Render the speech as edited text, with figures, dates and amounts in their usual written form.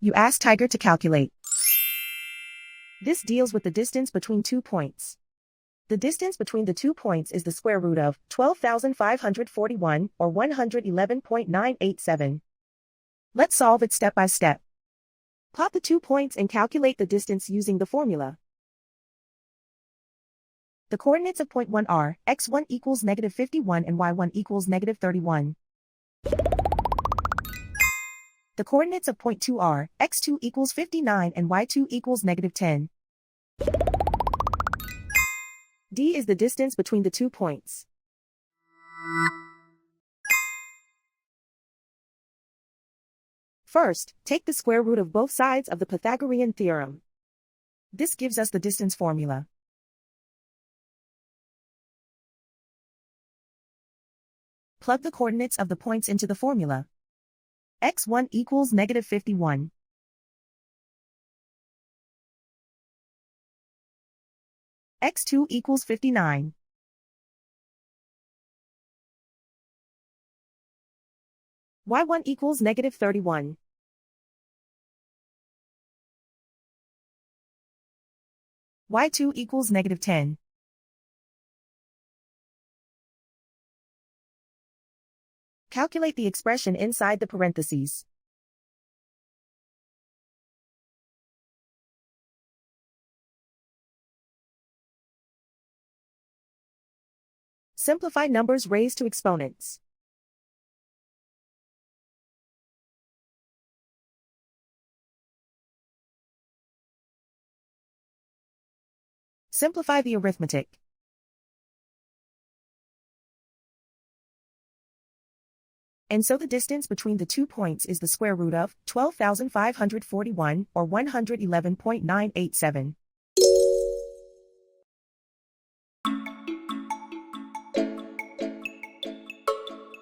You ask Tiger to calculate. This deals with the distance between 2 points. The distance between the 2 points is the square root of 12,541 or 111.987. Let's solve it step by step. Plot the 2 points and calculate the distance using the formula. The coordinates of point 1 are x1 equals -51 and y1 equals -31. The coordinates of point 2 are x2 equals 59 and y2 equals -10. D is the distance between the 2 points. First, take the square root of both sides of the Pythagorean theorem. This gives us the distance formula. Plug the coordinates of the points into the formula. x1 equals -51. x2 equals 59. y1 equals -31. y2 equals -10. Calculate the expression inside the parentheses. Simplify numbers raised to exponents. Simplify the arithmetic. And so the distance between the 2 points is the square root of 12,541 or 111.987.